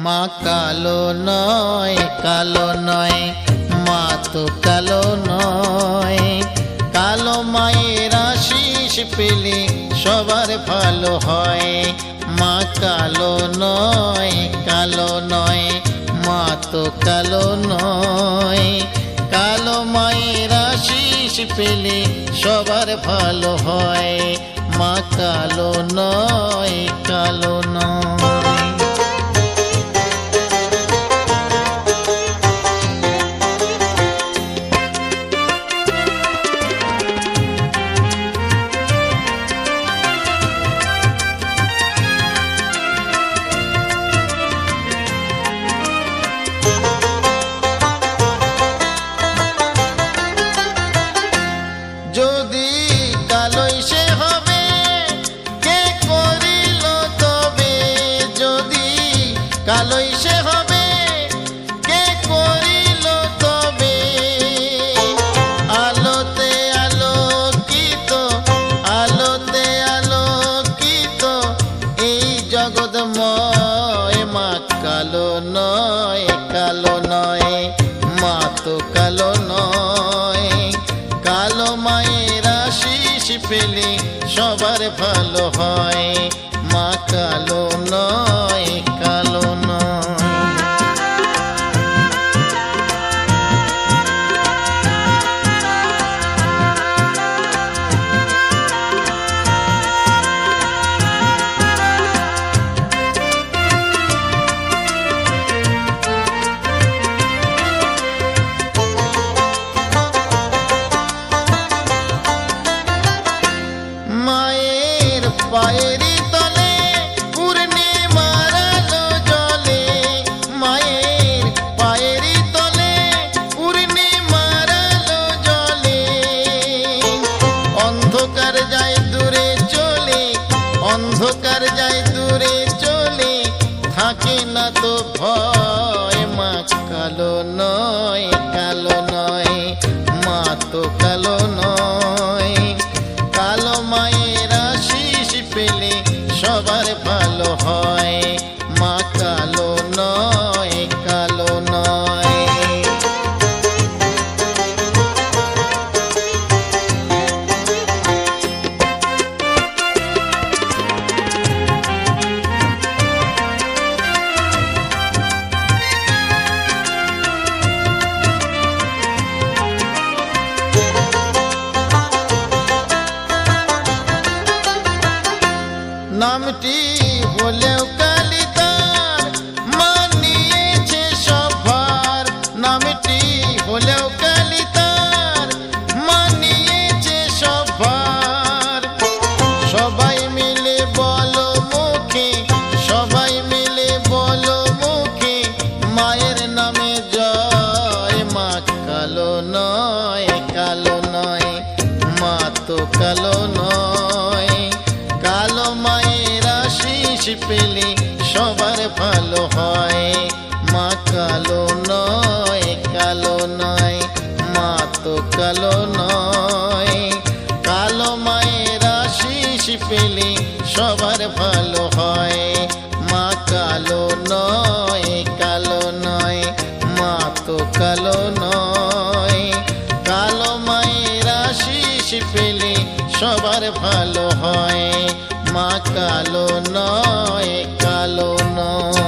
মা কালো নয়, কালো নয়, মা তো কালো নয়। কালো মায়ের আশিস পেলে সবার ভালো হয়। মা কালো নয়, কালো নয়, মা তো কালো নয়। কালো মায়ের আশিস পেলে সবার ভালো হয়। মা কালো নয়, কালো নয়। যদি কালোই সে হবে কে করিল তবে, যদি কালোই সে হবে কে করিল তবে। আলোতে আলোকিত, আলোতে আলোকিত এই জগৎময়। মা কালো নয়, কালো নয়, মা তো কালো নয়। কালো মায়ের আশিস পেলে সবার ভালো হয়। মা কালো নয়, কালো নয়। মায়ের পায়েরই তলে পূর্ণিমার আলো জ্বলে। মায়ের পায়েরই তলে পূর্ণিমার আলো জ্বলে। অন্ধকার যায় দূরে চলে, অন্ধকার যায় দূরে চলে, থাকে না তো ভয়। মা কালো নয়, কালো নয়, মা তো কালো নয়। কালো মায়ের আশিস পেলে সবার ভালো হয়। মা কালো নয়, কালো নয়। নামটি হলেও কালী তার মানিয়েছে সবার। নামটি হলেও কালী তার মানিয়েছে সবার। সবাই মিলে বলো মুখে, সবাই মিলে বলো মুখে মায়ের নামে জয়। মা কালো নয়, কালো নয়, মা তো কালো নয়। কালো মায়ের আশিস পেলে সবার ভালো হয়। মা কালো নয়, কালো নয়, মা তো কালো নয়। কালো মায়ের আশিস পেলে সবার ভালো হয়। মা কালো নয়, কালো নয়, মা তো কালো নয়। কালো মায়ের আশিস পেলে সবার ভালো হয়। মা কালো নয়, কালো নয়।